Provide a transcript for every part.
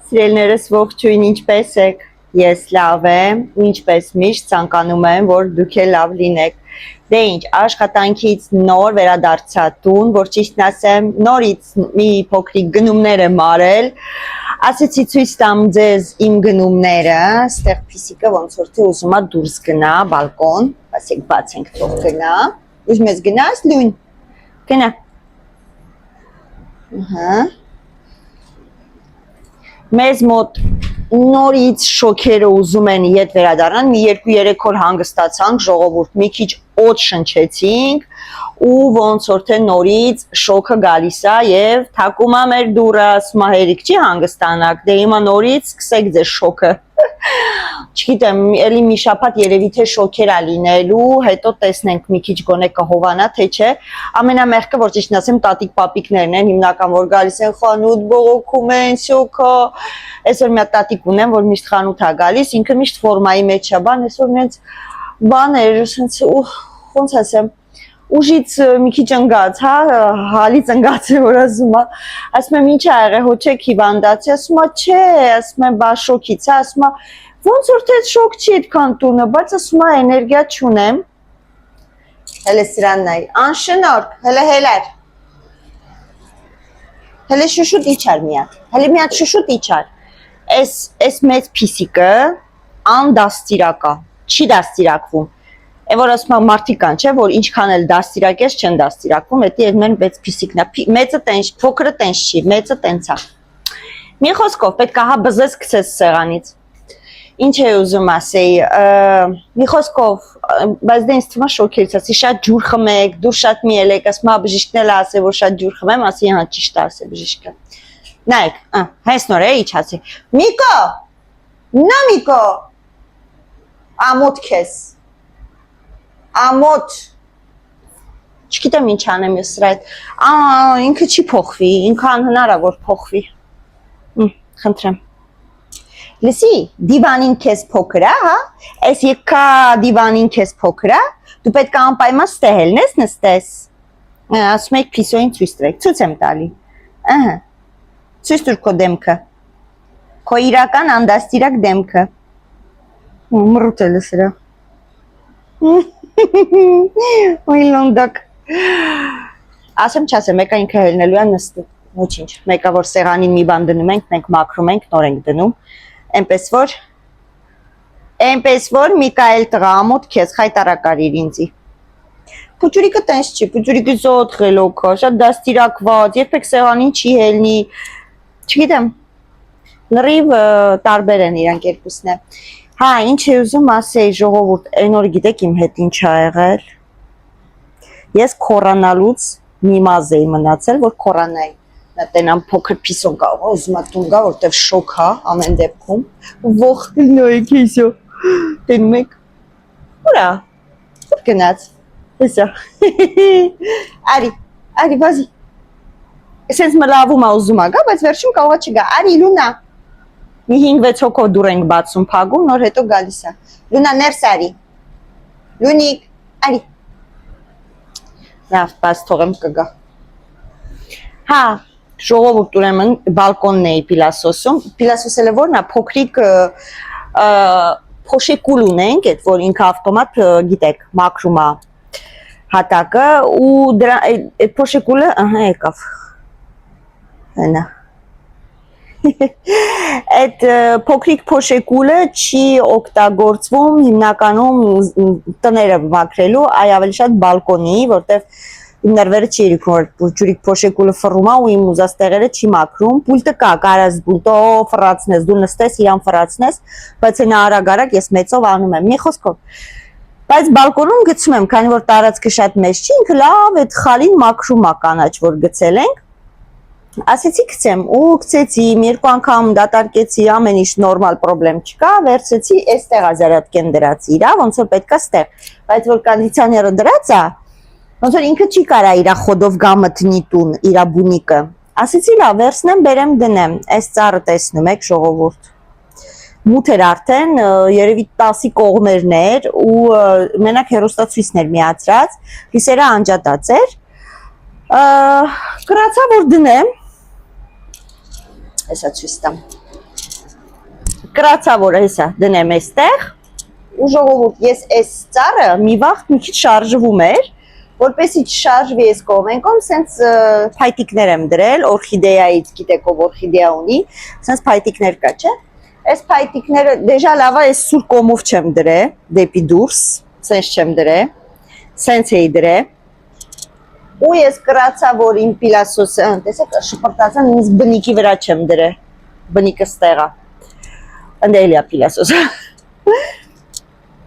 Սիրելիներս ողջույն, ինչպե՞ս եք։ Ես լավ եմ, ու ինչպես միշտ ցանկանում եմ, որ դուք էլ լավ լինեք։ Դե ինչ, աշխատանքից նոր վերադարձա տուն, որ ճիշտն ասեմ, նորից մի փոքրիկ գնումներ եմ արել։ Ասեցի ցույց տամ ձեզ իմ գնումները, ստեղ փիսիկը ոնց որ թե ուզում է դուրս գնա բալկոն, ասեք բացենք թող գնա։ Ուզում ես գնաս լույն։ Գնա։ Ահա։ Մեզ մոտ նորից շոքերը ուզում են ետ վերադառնան, մի 2-3 օր հանգստացանք, ժողովուրդ, մի քիչ օդ շնչեցինք ու ոնց որ թե նորից շոքը գալիս է եւ թակում է մեր դուռը, ասում է հերիք չի հանգստանաք, դե հիմա նորից սկսեք ձեր շոքը։ Չգիտեմ, էլի մի շաբաթ երևի թե շոքեր է լինելու, հետո տեսնենք մի քիչ գոնե կհովանա թե չէ։ Ամենամեղքը, որ ճիշտն ասեմ, տատիկ պապիկներն են հիմնական, որ գալիս են խանութ, բողոքում են, շոքա։ Այսօր մի հատ տատիկ ունեմ, որ միշտ խանութ է գալիս, ինքը միշտ ֆորմայի մեջ է, բան, այսօր նենց բաներ, սենց ոնց ասեմ, ուժից մի քիչ ընկած, հա, հալից ընկած է, որ ասում է, ասում եմ ինչ ա եղել, հո չեք հիվանդացի, ասում է չէ, ասում եմ բա շոքից, հա, ասում է ոնց որ թե շոք չի այդքան տունը, բայց ասում է էներգիա չունեմ։ Հələ սրանն այ, անշնորհք, հələ հելար։ Հələ շուշուտ իջար մի հատ, հələ մի հատ շուշուտ իջար։ Այս մեծ փիսիկը անդաստիրակ է, չի դաստիրակվում։ Է որ ասում եմ մարդիկ կան, չէ, որ ինչքան էլ դաստիրակես չեն դաստիրակվում, դա եւ մեր մեծ փիսիկն է։ Մեծը տենց, փոքրը տենց չի, մեծը տենց է։ Մի խոսքով պետք է հա բզես գցես սեղանից։ Ինչ է ուզում ասեի, մի խոսքով, բայց դե ինձ թվում է շոքերից ասի, շատ ջուր խմեք, դուր շատ մի ելեք, ասում է բժիշկն էլ ասե, որ շատ ջուր խմեմ, ասի հա ճիշտ է ասե բժիշկը։ Նայեք, հենց նոր է իջացի։ Միկո, նա Միկո, ամոթ քեզ։ Ամոթ, չգիտեմ ինչ անեմ ես սրա հետ, ինքը չի փոխվի, ինքը անհնար է որ փոխվի, խնդրեմ, լսի, դիվանին քեզ փոքր է, հա, այս եկա դիվանին քեզ փոքր է, դու պետք է անպայման ստեղ ելնես նստես, ասում եք փիսոյին ցույց տվեք, ցույց եմ տալի, ցույց տուր քո դեմքը, քո իրական անդաստիրակ դեմքը, մռութ է սրա, Ոյ լոնդակ, ասեմ չասեմ, մեկը ինքը հելնելու է նստի, ոչինչ, մեկը որ սեղանին մի բան դնում ենք, մենք մաքրում ենք, նոր ենք դնում, այնպես որ Միկայել տղա ամոթ քեզ խայտարակարիր ինձի, պուջուրիկը տենց չի, պուջուրիկը զոտ խելոք է, շատ դաստիրակված, երբեք սեղանին չի հելնի, չգիտեմ, լրիվ տարբեր են իրանք երկուսն է, հա, ինչ է ուզում ասեի ժողովուրդ, այն օր գիտեք իմ հետ ինչ ա եղել, ես կորանալուց մի մազ էի մնացել, որ կորանայի, նա տենամ փոքր պիսոն կա, ուզում ա տուն գա, որտև շոք հա, ամեն դեպքում, ողքին նոյեք իսո, տենում եք, ուրա, որ գնաց, հեսա, արի, բազի, սենց մլավում ա ուզում ա գա, բայց վերջում կաղա չգա, արի լունա, մի 5-6 հոգով դուր ենք բացում փագում, նոր հետո գալիս է, լունա ներս արի, լունիկ, արի, լավ, բաց թողեմ կգա, հա, ժողովուրդ ուրեմն բալկոնն էի պիլասոսում, պիլասոսելը որն է, փոքրիկ փոշեկուլ ունենք, այդ որ ինքը ավտոմատ գիտեք, մաքրում է հատակը ու դրա այդ փոշեկուլը, ահա եկավ, հենա, այդ փոքրիկ փոշեկուլը չի օգտագործվում հիմնականում տները մաքրելու, այ ավելի շատ բալկոնի, որտեղ իմ նրվերը չի իրիքում, որ փոքրիկ փոշեկուլը ֆռում է ու իմ ուզած տեղերը չի մաքրում, պուլտը կա, կարաս պուլտո ֆռացնես, դու նստես, իրան ֆռացնես, բայց այն արագ-արագ ես մեծով անում եմ, մի խոսքով, բայց բալկոնում գցում եմ, քանի որ տարածքը շատ մեծ չի, ինքը լավ այդ խալին մաքրում է կանաչ, որ գցել ենք, ասեցի գցեմ ու գցեցի, երկու անգամ դատարկեցի, ամեն ինչ նորմալ պրոբլեմ չկա, վերցեցի, այստեղ ազարատկեն դրացի իրա, ոնց որ պետքա ստեղ, բայց որ կոնդիցիոները դրած է, ոնց որ ինքը չի կարա իրա խոդով գա մտնի տուն, իրա բունիկը, ասեցի լավ, վերցնեմ, բերեմ դնեմ, այս ծառը տեսնում եք ժողովուրդ, մութ էր արդեն, երևի 10-ի կողմերն էր ու մենակ հեռուստացույցներ միացրած, լույսերը անջատած էր, կրացա որ դնեմ, Հեսա ցույց տամ։ Կրացա որ հեսա դնեմ այստեղ։ Ու ժողովուրդ, ես այս ծառը մի վաղ մի քիչ շարժվում էր, որպեսզի չշարժվի այս կողմենքով, սենց փայտիկներ եմ դրել, օրխիդեայից, գիտեք ով օրխիդեա ունի, սենց փայտիկներ կա, չէ՞։ Այս փայտիկները դեժա լավ է, այս սուր կոմով չեմ դրել, դեպի դուրս, սենց չեմ դրել, սենց էի դրել։ Ու ես կրացա, որ իմ պիլասոսը, տեսեք, շպրտացան, նույնիսկ բնիկի վրա չեմ դրել, բնիկը ստեղա, ընդելիա պիլասոսը։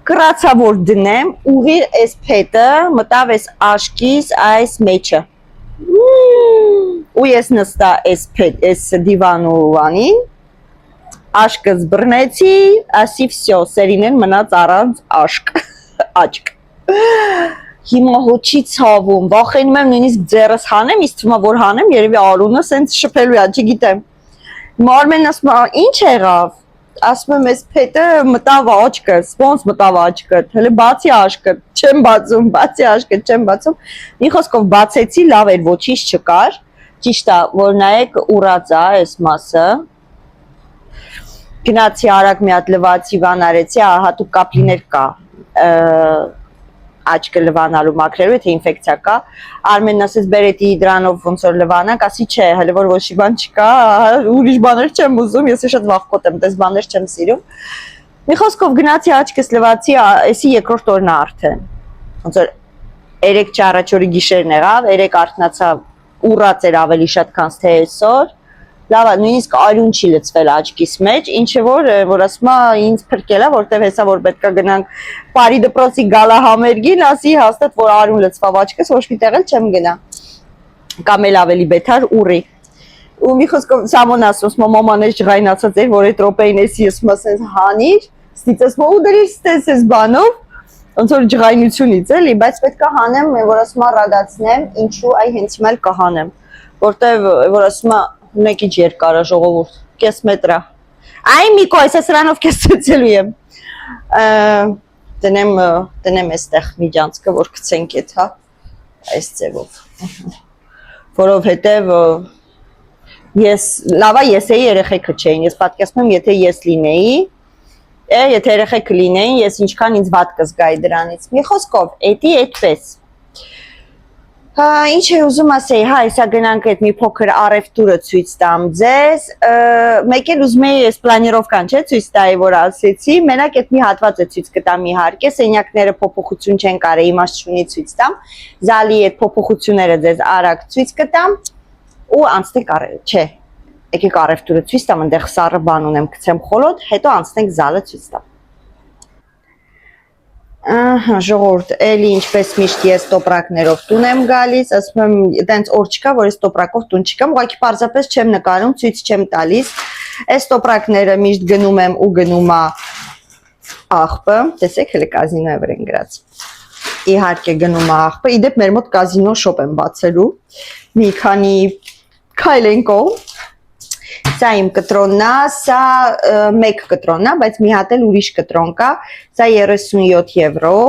Կրացա, որ դնեմ, ուղիղ այս փետը մտավ այս աշկիս այս մեջը։ Ու ես նստա այս դիվանուվանին, աշկը զբռնեցի, ասի վсё, սերինեն մնաց առանց աշկ, աչկ։ Հիմա հոչի ցավում, վախենում եմ նույնիսկ ձեռս հանեմ, իսկ թվում է որ հանեմ, երևի արունը սենց շփելու է, չգիտեմ։ Մարմենն ասում է, ինչ եղավ։ Ասում եմ, այս փետը մտավ աչքս, ոնց մտավ աչքդ, հələ բացի աշկը, չեմ բացում, բացի աշկը, չեմ բացում։ Մի խոսքով բացեցի, լավ էր, ոչինչ չկար։ Ճիշտ է, որ նայեք ուռած է այս մասը։ Գնացի արագ մի հատ լվացի բան արեցի, հատուկ կապլիներ կա։ Աչքը լվանալու մաքրելու, թե ինֆեկցիա կա։ Արմենն ասեց բերետի դրանով ոնց որ լվանանք, ասի չէ, հələ որ ոչ մի բան չկա, ուրիշ բաներ չեմ ուզում, ես շատ վախկոտ եմ, դες բաներ չեմ սիրում։ Մի խոսքով գնացի աչքս լվացի, էսի երկրորդ օրն է արդեն։ Ոնց որ 3 առաջ օրի գիշերն եղավ, 3 արթնացա, ուռած էր ավելի շատ քան թե այսօր։ Լավ է, նույնիսկ արյուն չի լցվել աչքիս մեջ, ինչը որ ասում է ինձ փրկել է, որտեվ հեսա որ պետքա գնանք Պարի դպրոցի գալա համերգին, ասի հաստատ որ արյուն լցվավ աչքս, ոչ մի տեղ էլ չեմ գնա։ Կամ էլ ավելի բետար ուռի։ Ու մի խոսքով Սամոն ասում, մաման էս ջղայնացած էր, որ այդ րոպեին էսի ասում ասես հանիր, ստիծես ու դրի ստես բանով, ոնց որ ջղայնությունից էլի, բայց պետքա հանեմ, որ ասում է ռադացնեմ, ինչու այ հենց հիմա էլ կհանեմ, որտեվ որ ասում է մեկ ինչ երկար է ժողովուրդ, կես մետր է։ Այ Միկո, այսա սրանով կես ցույցելու եմ։ Դնեմ այստեղ միջանցքը, որ գցենք այդ, հա, այս ձևով։ Որովհետև ես լավա ես էի երեխեքը չէին, ես պատկերացնում եմ, եթե ես լինեի, եթե երեխեքը լինեին, ես ինչքան ինձ վատ կզգայի դրանից։ Մի խոսքով, էդի այդպես։ Ինչ է ուզում ասեի, հա, հեսա գնանք այդ մի փոքր առևտուրը ցույց տամ ձեզ, մեկ էլ ուզում էի այս պլանիրովկան, չէ, ցույց տայի, որ ասեցի, մենակ այդ մի հատվածը ցույց կտամ իհարկե, սենյակները փոփոխություն չեն կարել, իմաստ չունի ցույց տամ, զալի այդ փոփոխությունները ձեզ արագ ցույց կտամ ու անցնենք չէ, եկեք առևտուրը ցույց տամ, այնտեղ սառը բան ունեմ, գցեմ խոլոտ, հետո անցնենք զալը ցույց տամ։ Ահա, ժողովուրդ, էլի ինչպես միշտ ես տոպրակներով տուն եմ գալիս, ասում եմ, այտենց օր չկա, որ ես տոպրակով տուն չգամ, ուղղակի պարզապես չեմ նկարում, ցույց չեմ տալիս։ Այս տոպրակները միշտ գնում եմ ու գնում է աղբը, տեսեք, հələ կազինոյի վրա են գրած։ Իհարկե գնում է աղբը, իդեպ մեր մոտ կազինո շոպ եմ բացելու, մի քանի քայլ են կողմ։ Սա իմ կտրոնն է, սա մեկ կտրոնն է, բայց մի հատ էլ ուրիշ կտրոն կա, սա 37 եվրո,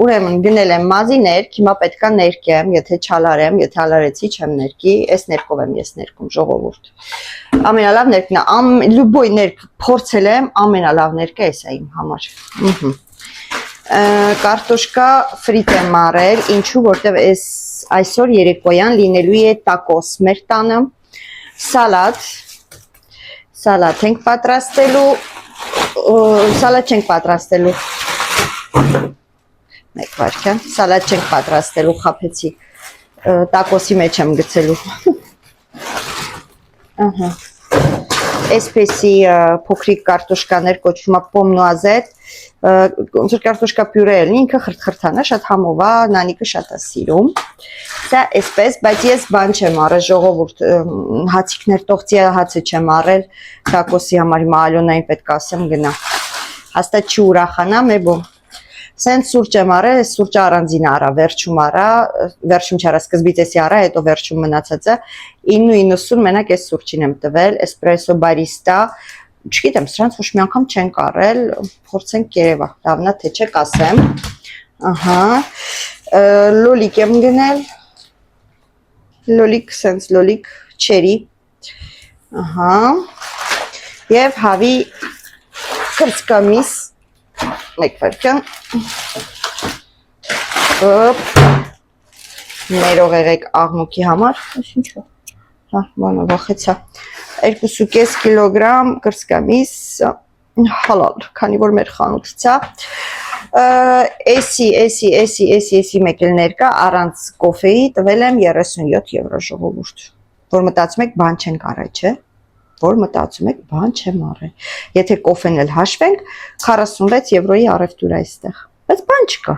ուրեմն գնել եմ մազի ներք, հիմա պետքա ներկեմ, եթե չալարեմ, եթե ալարեցի չեմ ներկի, այս ներկով եմ ես ներկում ժողովուրդ, ամենալավ ներկն է, լյուբոյ ներկ փորձել եմ, ամենալավ ներկը էս է իմ համար, կարտոշկա ֆրիտ եմ արել, ինչու, որտև այսօր երեկոյան լինելու է տակոս մեր տանը, սալատ ենք պատրաստելու, սալատ չենք պատրաստելու, մեկ վարքյան, սալատ չենք պատրաստելու, խապեցի, տակոսի մեջ եմ գցելու, այսպեսի փոքրիկ կարտոշկաներ կոչվում է պոմնուազետ, ոնց որ կարտոշկա պյուրե էլ ինքը խրթխրթան է, շատ համով է, նանիկը շատ է սիրում, սա այսպես, բայց ես բան չեմ արել ժողովուրդ, հացիկներ տողցի հացը չեմ արել, տակոսի համար հիմա Ալյոնային պետք ասեմ գնա, հաստատ չի ուրախանա, մեբո, սենց սուրճ եմ արել, սուրճը առանձին արա, վերջում արա, վերջում չարա, սկզբից էսի արա, հետո վերջում մնացածը, 9.90 մենակ այս սուրճին եմ տվել, էսպրեսո բարիստա, չգիտեմ, սրանց ոչ մի անգամ չենք արել, փորձենք երևա, լավնա թե չէ կասեմ, ահա, լոլիկ եմ գնել, լոլիկ, սենց լոլիկ, չերի, Ահա։ Եվ հավի կրծքամիս մեկ վարքան։ Ոպ։ Ներող եղեք աղմուկի համար, ինչ է։ Հա, բանը վախեցա։ 2.5 կիլոգրամ կրծքամիս հալալ, քանի որ մեր խանութից է։ Էսի մեկ էլ ներկա առանց կոֆեի տվել եմ 37 եվրո ժողովուրդ, որ մտածում եք բան չենք առել, չէ, որ մտածում եք բան չեմ առել, եթե կոֆեն էլ հաշվենք 46 եվրոյի առևտուր է այստեղ, բայց բան չկա,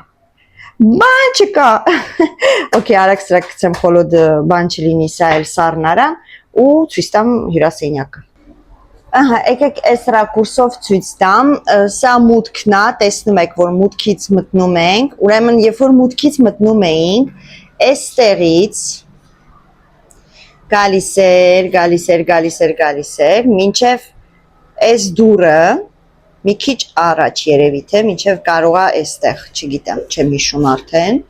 օքեյ, արագ սրակ գցեմ խոլոդ բան չլինի, սա էլ սառնարան ու ցույց տամ հյուրասենյակը։ Ահա, եկեք այս ռակուրսով ցույց տամ, սա մուտքն է, տեսնում եք, որ մուտքից մտնում ենք, ուրեմն երբ որ մուտքից մտնում էինք, այստեղից գալիս էր, մինչև այս դուրը, մի քիչ առաջ երևի թե, մինչև կարող է այստեղ, չգիտեմ, չեմ հիշում արդեն,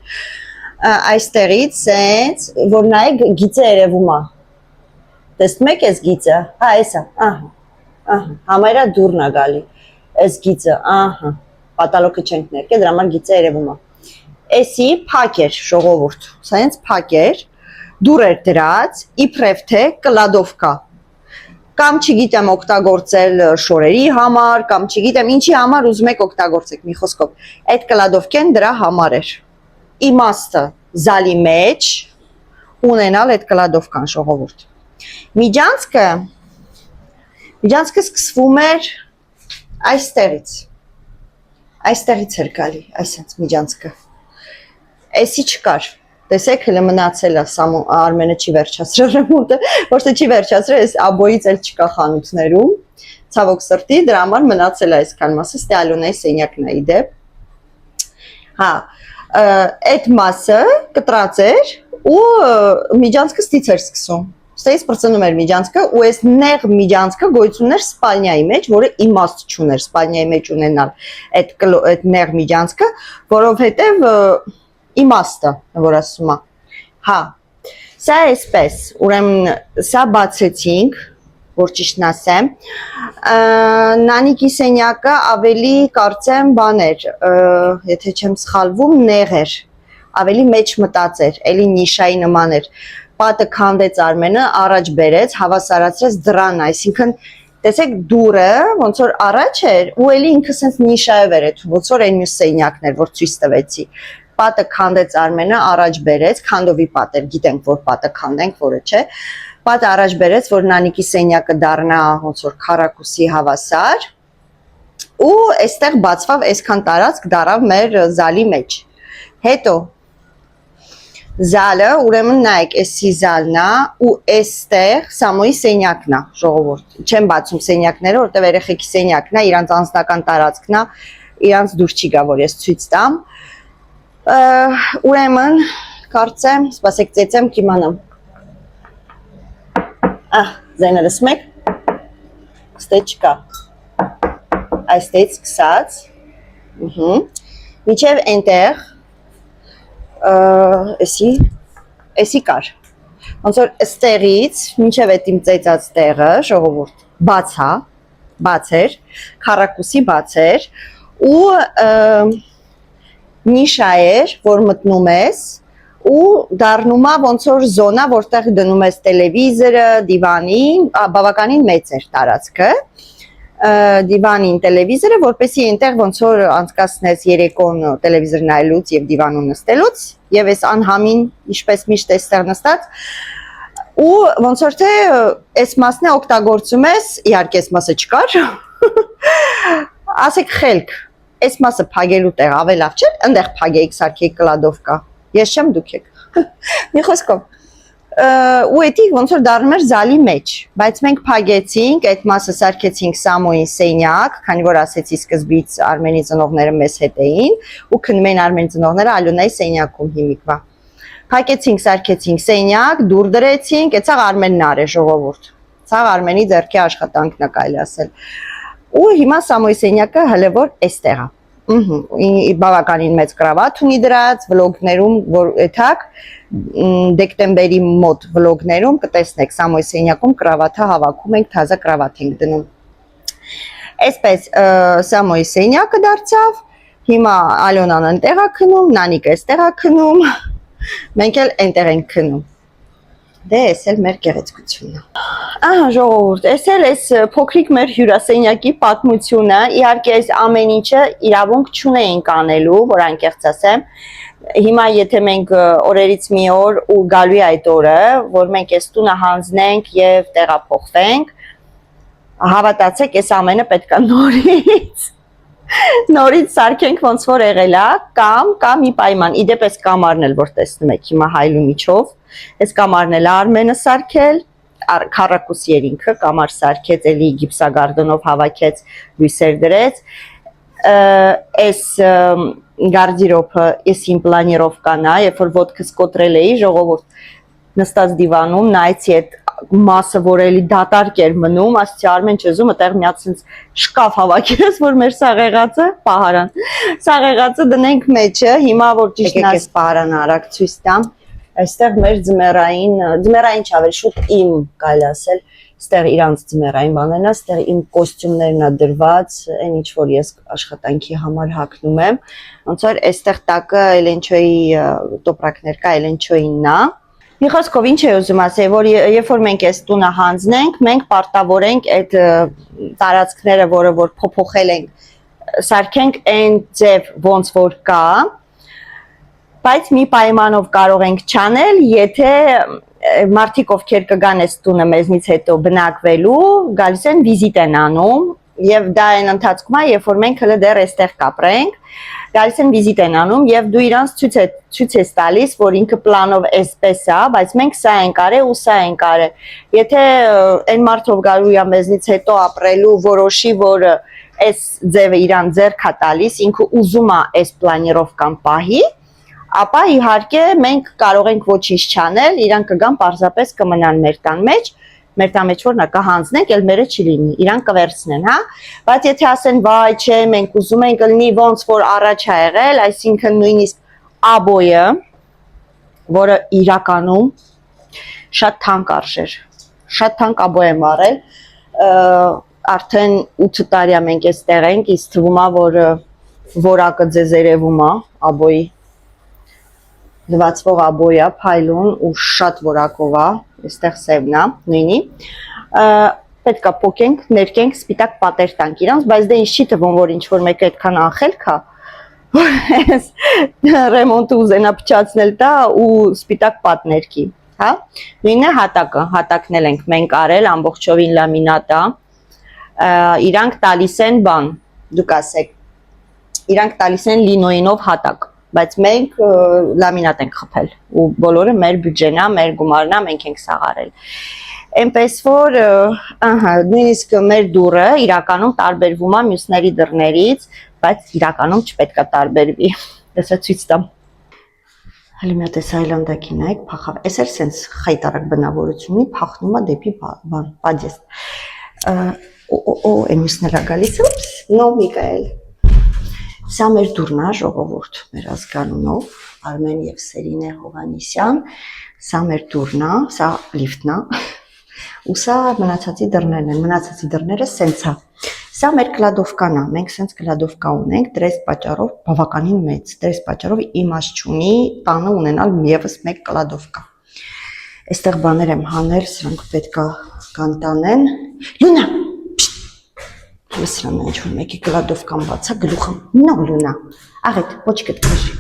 այստեղից սենց, որ նայեք գիծը երևում է, տեսնում եք այս գիծը, հա, էսա, համայրա դուրն է գալի, այս գիծը, պատալոքը չենք ներկել, դրա համար գիծը երևում է, էսի փակ էր ժողովուրդ, սենց փակ էր, դուր էր դրած, իբրև թե կլադովկա, կամ չգիտեմ օգտագործել շորերի համար, կամ չգիտեմ ինչի համար ուզում եք օգտագործեք, մի խոսքով, այդ կլադովկեն դրա համար էր, իմաստը զալի մեջ ունենալ այդ կլադովկան ժողովուրդ, միջանցքը սկսվում էր այստեղից էր գալի, այսենց միջանցքը, էսի չկար, տեսեք հլը մնացել է, Արմենը չի վերջացրել ռեմոնտը, ոչ թե չի վերջացրել, այս աբոյից էլ չկա խանութներում, ցավոք սրտի, դրա համար մնացել է այսքան մասը, ստե Ալոնայի սենյակն է իդեպ, հա, այդ մասը կտրած էր ու միջանցքը ստից էր սկսում, ստեից պրծնում էր միջանցքը ու այս նեղ միջանցքը գոյություն էր սպալնյայի մեջ, որը իմաստ չուներ սպալնյայի մեջ ունենալ այդ նեղ միջանցքը, որովհետև իմաստը, որ ասում է, հա, սա այսպես, ուրեմն սա բացեցինք, որ ճիշտն ասեմ, Նանիկի սենյակը ավելի կարծեմ բաներ, եթե չեմ սխալվում, նեղ էր, ավելի մեջ մտած էր, էլի նիշայի նման էր, պատը քանդեց Արմենը, առաջ բերեց, հավասարացրեց դրան, այսինքն տեսեք դուրը, ոնց որ առաջ էր, ու էլի ինքը սենց նիշայով էր, ոնց որ այն մյուս սենյակն էր, որ ցույց տվեցի, պատը քանդեց Արմենը, առաջ բերեց, քանդովի պատ էր, գիտենք, որ պատը քանդենք, որը չէ, պատը առաջ բերեց, որ Նանիկի սենյակը դառնա ոնց որ քառակուսի հավասար, ու այստեղ բացվավ այսքան տարածք դարավ մեր զալի մեջ, հետո զալը, ուրեմն նայեք, էսի զալն է ու էստեղ Սամոյի սենյակն է, ժողովուրդ, չեմ բացում սենյակները, որտեղ երեխեքի սենյակն է, իրանց անձնական տարածքն է, իրանց դուր չի գա, որ ես ցույց տամ, ուրեմն, կարծեմ, սպասեք ծեծեմ, կիմանամ, զայնը լսում եք, ստե չկա, այստեղից սկսած, միջև այնտեղ, էսի կար, ոնց որ ստեղից, մինչև այդ իմ ծեծած տեղը, ժողովուրդ, բաց էր, քառակուսի բաց էր, ու նիշա էր, որ մտնում ես, ու դառնում է ոնց որ զոնա, որտեղ դնում ես տելևիզորը, դիվանին, բավականին մեծ էր տարածքը, դիվանին տելևիզորը, որպեսզի այնտեղ ոնց որ անցկացնես երեկոն տելևիզոր նայելուց եւ դիվանում նստելուց եւ այս անհամին ինչպես միշտ այստեղ նստած ու ոնց որ թե այս մասն է օգտագործում ես, իհարկե այս մասը չկար, ասեք խելք, այս մասը փագելու տեղ ավելավ չէ, այնտեղ փագեիք սարքեիք կլադովկա, ես չեմ դուք եք, մի խոսքով ու էդի ոնց որ դառնում էր զալի մեջ, բայց մենք փագեցինք, այդ մասը սարքեցինք Սամոյի սենյակ, քանի որ ասեցի սկզբից Արմենի ծնողները մեզ հետ էին ու քնում էին Արմենի ծնողները Ալոնայի սենյակում հիմիկվա։ Փակեցինք, սարքեցինք սենյակ, դուր դրեցինք, այդցաղ Արմենն արե ժողովուրդ։ Ցաղ Արմենի ձեռքի աշխատանքն է կարելի ասել։ Ու հիմա Սամոյի սենյակը հələ որ էստեղ է։ Բավականին մեծ կրավատ ունի դրած, վլոգներում որ էթակ դեկտեմբերի մոտ վլոգներում կտեսնեք Սամոյ սենյակում կրավաթը հավաքում ենք, թազա կրավաթ ենք դնում։ Այսպես Սամոյի սենյակը դարձավ, հիմա Ալյոնան այնտեղ է քնում, Նանիկը այստեղ է քնում, մենք էլ այնտեղ ենք քնում։ Դե էս էլ մեր գեղեցկությունն է։ Ահա ժողովուրդ, էս էլ էս փոքրիկ մեր հյուրասենյակի պատմությունը, իհարկե այս ամեն ինչը իրավունք չունեինք անելու, որ անկեղծ ասեմ։ Հիմա եթե մենք օրերից մի օր ու գալու է այդ օրը, որ մենք այս տունը հանձնենք եւ տեղափոխվենք, հավատացեք, այս ամենը պետք է նորից սարքենք ոնց որ եղել է, կամ մի պայման, իդեպ այս կամարն էլ որ տեսնում եք հիմա հայլու միջով, այս կամարն էլ Արմենը սարքել, քառակուս երինքը կամար սարքեց, էլի գիպսագարդոնով հավաքեց, լույսեր դրեց, այս գարդիրոբը ես իմ պլանիրովկան է, երբ որ ոտքս կոտրել էի, ժողովուրդ նստած դիվանում, նայեցի այդ մասը, որ էլի դատարկ էր մնում, ասեցի Արմեն չեզում, այդտեղ մի հատ sense շկաֆ հավաքես, որ մեր սաղեղածը, պահարան, սաղեղածը դնենք մեջը, հիմա որ ճիշտն այս պահարանը արագ ցույց տամ, այստեղ մեր ձմեռային չավել, շուտ իմ կարելի ասել, այստեղ իրանց ձմեռային բաներն է, այստեղ իմ կոստյումներն է դրված, այն ինչ որ ես աշխատանքի համար հագնում եմ, ոնց որ այստեղ տակը Էլենչոյի տոպրակներ կա, Էլենչոյինն է։ Մի խոսքով ինչ է ուզում ասել, որ երբ որ մենք այս տունը հանձնենք, մենք պարտավորենք այդ տարածքները, որը որ փոփոխել ենք, սարքենք այն ձև ոնց որ կա, բայց մի պայմանով կարող ենք չանել, եթե մարդիկ ովքեր կգան այս տունը մեզնից հետո բնակվելու, գալիս են վիզիտ են անում, եւ դա այն ընթացքում է, երբ որ մենք հələ դեռ այստեղ կապրենք, գալիս են վիզիտ են անում եւ դու իրանց ցույց ես տալիս, որ ինքը պլանով էսպես է, բայց մենք սա ենք արել ու սա ենք արել։ Եթե այն մարդով գալու է մեզնից հետո ապրելու, որոշի, որ այս ձևը իրան ձեռք է տալիս, ինքը ուզում է այս պլանիրովկան պահի, ապա իհարկե մենք կարող ենք ոչինչ չանել, իրան կգան պարզապես կմնան մեր տան մեջ որ նա կհանձնենք, էլ մերը չի լինի, իրան կվերցնեն, հա, բայց եթե ասեն, վայ, չէ, մենք ուզում ենք լինի ոնց որ առաջ ա եղել, այսինքն նույնիսկ աբոյը, որը իրականում շատ թանկ արժեր, շատ թանկ աբոյ եմ արել, արդեն 8 տարի է մենք այստեղ ենք, ինձ թվում է, որ որակը ձեզ երևում է աբոյի, լվացվող աբոյա, փայլուն ու շատ որակով է, այստեղ սևն է, նույնի, պետք է պոկենք, ներկենք, սպիտակ պատեր տանք իրանց, բայց դե ինձ չի թվում, որ ինչ-որ մեկը այդքան անխելք է, որ այս ռեմոնտը ուզենա փչացնել տա ու սպիտակ պատ ներքի, հա, նույնն է հատակը, հատակն էլ ենք մենք արել, ամբողջովին լամինատ է, իրանք տալիս են բան, դուք ասեք, իրանք տալիս են լինոյինով հատակ, բայց մենք լամինատ ենք խփել ու բոլորը մեր բյուջեն է, մեր գումարն է, մենք ենք սաղ արել։ Այնպես որ, ահա, նույնիսկ մեր դուռը իրականում տարբերվում է մյուսների դռներից, բայց իրականում չպետք է տարբերվի։ Դեսա ցույց տամ։ Հələ մի հատ էս այլանդակի նայեք, փախավ։ Էս էլ սենց խայտարակ բնավորություն ունի, փախնում է դեպի բան, պադեստ։ Այն մյուսն էլ է գալիս, նո Միքայել։ Սա մեր դուռն է, ժողովուրդ, մեր ազգանունով, Արմեն եւ Սերինե Հովհաննիսյան, սա մեր դուռն է, սա լիֆտն է, ու սա մնացածի դռներն են, մնացածի դռները սենց է։ Սա մեր կլադովկան է, մենք սենց կլադովկա ունենք, դրես պատճառով բավականին մեծ, դրես պատճառով իմաստ չունի տանը ունենալ եւս մեկ կլադովկա։ Այստեղ բաներ եմ հանել, սրանք պետք է կանտանեն։ Լունա Լսրան ինչ-որ մեկի կլադովկան բացա, գլուխը, նո Լունա, աղետ, ոչ կտկրի,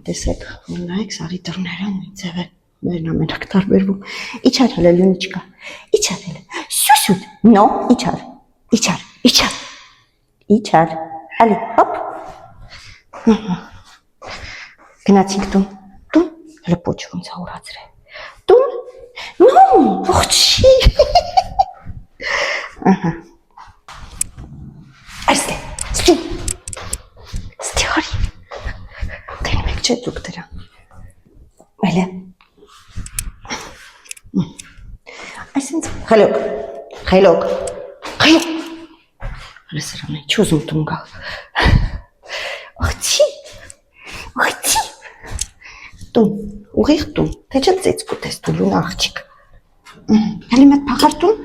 տեսեք, որ նայեք սաղի դռները նույն ձև են, մերն ամենակ տարբերվում, իչար հələ Լունիչկա, իչար հələ, սուսուտ, նո, իչար, ալի, հոպ, գնացինք տուն, հələ պոչ ոնց է ուրացրել, տուն, նո, ողջի, ահա, Այստե, ստի հորի, տենում եք չէ դուք դրա, այլ է, այսինց, խելոք, հələ սրան է, չուզում տուն գալ, ողջի, Տուն, ուղիղ տուն, թե չէ ծեծ կուտես տուլուն աղջիկ։ Հəli մետ փախարտուն,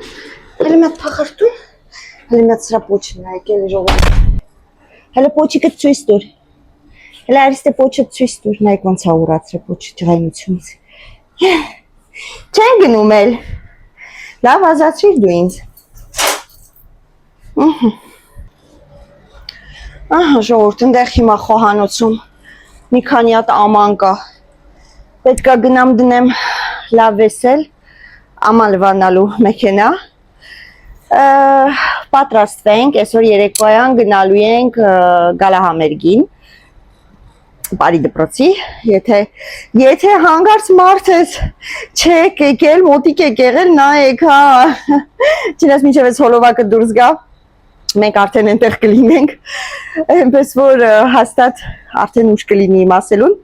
հəli մետ փախարտուն, հəli մետ սրա պոչն է եկել ժողովուրդ։ Հəli պոչիկը ցույց տուր։ Հəli արիստե պոչը ցույց տուր, նայեք ոնց է ուրացրել պոչը ջղայնությունից։ Չեն գնում էլ։ Լավ ազատվիր դու ինձ։ Ահա ժողովուրդ, ընդեղ հիմա խոհանոցում մի քանի հատ աման կա։ Պետք է գնամ դնեմ լավ վեսել, աման լվանալու մեքենա։ Պատրաստվենք, այսօր երեկոյան գնալու ենք Գալահամերգին, բարի դպրոցի, եթե հանգարց մարդ ես, չեք եկել, մոտիկ եք եղել, նայեք, հա, չնայած մինչև այս հոլովակը դուրս գա, մենք արդեն այնտեղ կլինենք, այնպես որ հաստատ արդեն ուշ կլինի իմ ասելուն,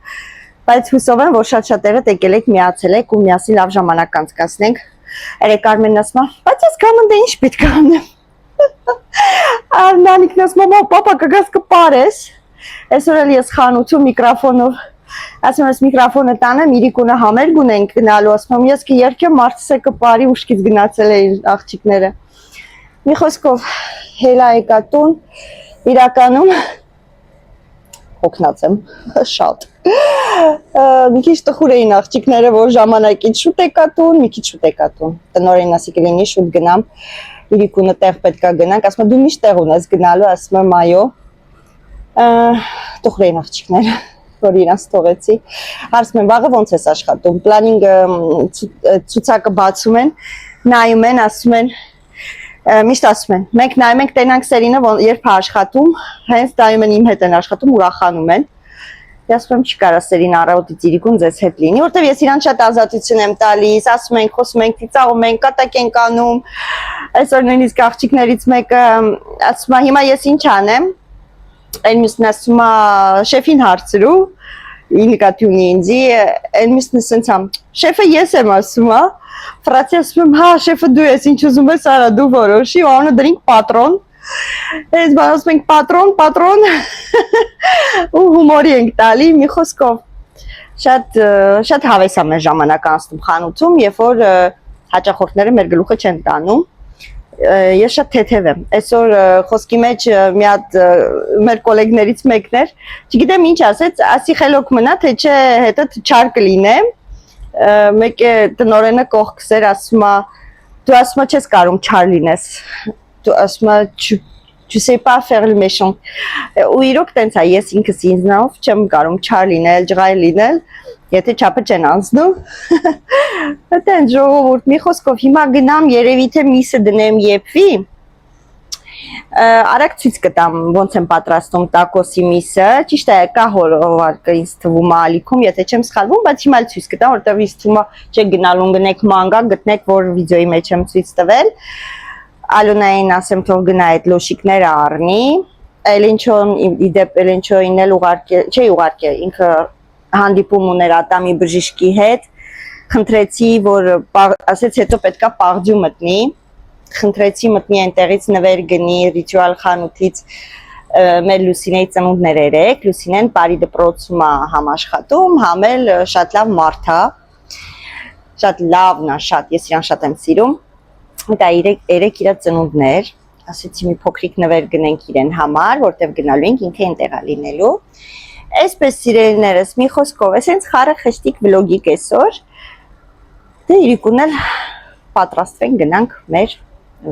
բայց հուսով եմ, որ շատ-շատերը եկել եք, միացել եք ու միասին լավ ժամանակ անցկացնենք, երեք Արմենն ասում է, բայց ես գամ ընդ ինչ պետք է անեմ։ Նանիկն ասում է, պապա կգաս կպարես։ Այսօր էլ ես խանութում միկրոֆոնով, ասում ես միկրոֆոնը տանեմ, Իրիկունը համերգ ունենք գնալու, ասում եմ, ես կերկեմ, մարդս է կպարի, ուշքից գնացել է իր աղջիկները։ Մի խոսքով, հելա եկա տուն, իրականում հոգնած եմ, շատ։ Մի քիչ տխուր էին աղջիկները, որ ժամանակից շուտ եկա տուն, մի քիչ շուտ եկա տուն։ Տնօրենն ասի կլինի շուտ գնամ, Իրիկունը տեղ պետք է գնանք, ասում եմ դու միշտ տեղ ունես գնալու, ասում եմ այո։ Տխուր էին աղջիկները, որ իրանց թողեցի։ Հարցում եմ, վաղը ոնց ես աշխատում։ Պլանինգը ցուցակը բացում են, նայում են, ասում են միշտ ասում են, մենք նայում ենք տենանք Սերինը, երբ է աշխատում, հենց նայում են իմ հետ են աշխատում, ուրախանում են։ Ես ասում եմ, չի կարա Սերին առավոտից Իրիկուն ձեզ հետ լինի, որտեվ ես իրան շատ ազատություն եմ տալիս, ասում ենք, խոսում ենք, ծիծաղում ենք, կատակ ենք անում։ Այսօր նույնիսկ աղջիկներից մեկը ասում է, հիմա ես ինչ անեմ։ Այն մյուսն ասում է, շեֆին հարցրու, ի նկատի ունի ինձի, այն մյուսն ասում է, շեֆը ես եմ ասում, հա։ Ֆրանսիա ասում եմ, հա, շեֆը դու ես, ինչ ուզում ես արա, դու որոշի, ու անունը դրինք պատրոն։ Այս բան ասում ենք պատրոն, ու հումորի ենք տալի, մի խոսքով։ Շատ հավես է մեր ժամանակ անցնում խանութում, երբ որ հաճախորդները մեր գլուխը չեն տանում։ Ես շատ թեթև եմ։ Այսօր խոսքի մեջ մի հատ մեր գոլեգներից մեկն էր, չգիտեմ ինչ ասեց, ասի խելոք մնա, թե չէ հետը չար կլինեմ։ Մեկ է տնօրենը կողքս էր, ասում է, դու ասում ես չես կարում չար լինես, դու ասում ես tu sais pas faire le méchant, ու իրոք տենց է, ես ինքս ինձնով չեմ կարում չար լինել, ջղայր լինել, եթե չափը չեն անցնում, տենց ժողովուրդ, մի խոսքով, հիմա գնամ երևի թե միսը դնեմ եփվի, արագ ցույց կտամ ոնց եմ պատրաստում տակոսի միսը, ճիշտ է, կա հորովարկը ինձ թվում է ալիքում, եթե չեմ սխալվում, բայց հիմա էլ ցույց կտամ, որտեղ ինձ թվում է չեք գնալու գնեք մանգա, գտնեք, որ վիդեոյի մեջ եմ ցույց տվել։ Ալոնային ասեմ թող գնա այդ լոշիկները առնի, Էլենչոին էլ չի ուղարկել, ինքը հանդիպում ուներ Ատամի բժիշկի հետ, խնդրեցի, որ ասեց հետո պետքա պաղձյու մտնի, խնդրեցի մտնի այնտեղից նվեր գնի ռիտուալ խանութից մեր Լուսինեի ծնունդներ երեք, Լուսինեն բարի դպրոցում է համաշխատում, համ էլ շատ լավ մարդ է, շատ լավն է, ես իրան շատ եմ սիրում, դա երեք իրա ծնունդներ, ասեցի մի փոքրիկ նվեր գնենք իրեն համար, որտեվ գնալու ենք ինքը այնտեղ է լինելու, այսպես սիրելիներս, մի խոսքով, այսենց խառը խշտիկ վլոգիկ այսօր, դե Իրիկուն էլ պատրաստվենք գնանք մեր,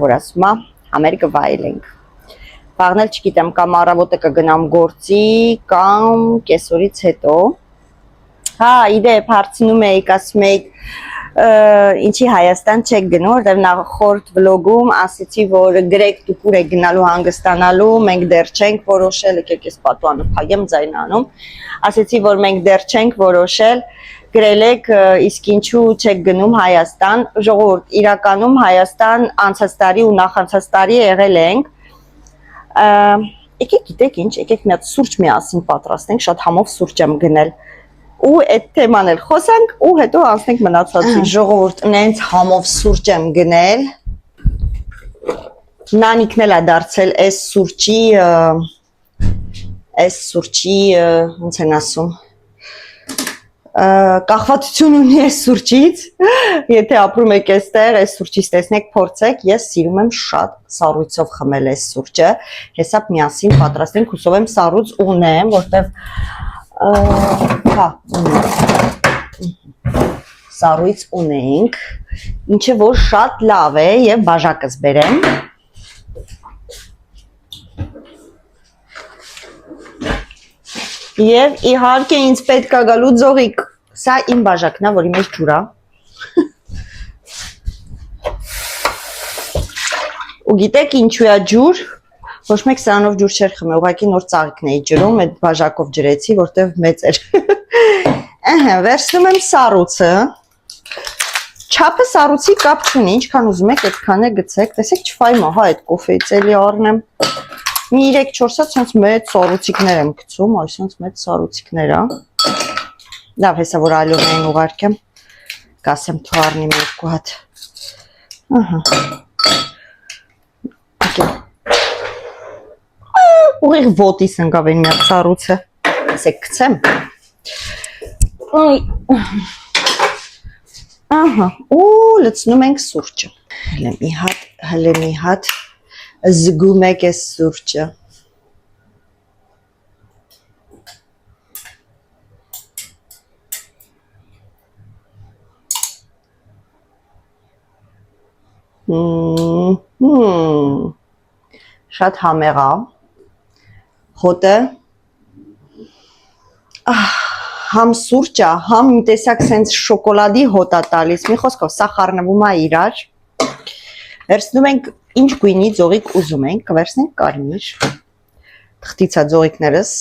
որ ասում է, համերգը վայելենք, վաղն էլ չգիտեմ, կամ առավոտը կգնամ գործի, կամ կեսօրից հետո, հա, իդեպ հարցնում էիք, ասում էիք, ինչի Հայաստան չեք գնում, որտեղ նախորդ վլոգում ասեցի, որ գրեք դուք եք գնալու հանգստանալու, մենք դեռ չենք որոշել, եկեք ես պատուանը փայեմ ձայնանում, ասեցի, որ մենք դեռ չենք որոշել, գրել եք, իսկ ինչու չեք գնում Հայաստան, ժողովուրդ, իրականում Հայաստան անցած տարի ու նախանցած տարի եղել ենք, եկեք գիտեք ինչ, եկեք մի հատ սուրճ միասին պատրաստենք, շատ համով սուրճ եմ գնել, ու այդ թեման էլ խոսանք ու հետո անցնենք մնացածին, ժողովուրդ, նենց համով սուրճ եմ գնել, նանիկն էլ է դարձել այս սուրճի, ոնց են ասում, կախվածություն ունի այս սուրճից, եթե ապրում եք այստեղ, այս սուրճից տեսնեք, փորձեք, ես սիրում եմ շատ սառույցով խմել այս սուրճը, հեսա միասին պատրաստենք, հուսով եմ սառույց ունեմ, որտեվ հա, սառույց ունենք, ինչը որ շատ լավ է եւ բաժակս բերեմ։ Եվ իհարկե ինձ պետք է գալու ձողիկ, սա իմ բաժակն է, որի մեջ ջուր է։ Ու գիտեք ինչու է ջուր, ոչ մեկ սրանով ջուր չէր խմել, ուղղակի նոր ծաղիկն էի ջրում, այդ բաժակով ջրեցի, որտեվ մեծ էր։ Ահա, վերցնում եմ սառույցը։ Չափը սառույցի կապ չունի, ինչքան ուզում եք, այդքան է գցեք, տեսեք չֆայմ է, հա, այդ կոֆեից էլի առնեմ։ Մի 3-4 հատ սենց մեծ սառույցիկներ եմ գցում, այ սենց մեծ սառույցիկներ է։ Լավ, հեսա որ Ալյոնային ուղարկեմ, կասեմ թողարնի մի երկու հատ։ Ահա։ Ուղիղ ոտիս ընկավ այն միակ սառույցը։ Ասեք գցեմ։ Ահա, ու լցնում ենք սուրճը։ Հələ մի հատ զգում եք այս սուրճը։ Շատ համեղ է։ Հոտը համ սուրճ է, համ մի տեսակ սենց շոկոլադի հոտ է տալիս։ Մի խոսքով սա խառնվում է իրար։ Վերցնում ենք ինչ գույնի ձողիկ ուզում ենք, կվերցնենք կարմիր։ Թղթից է ձողիկներս։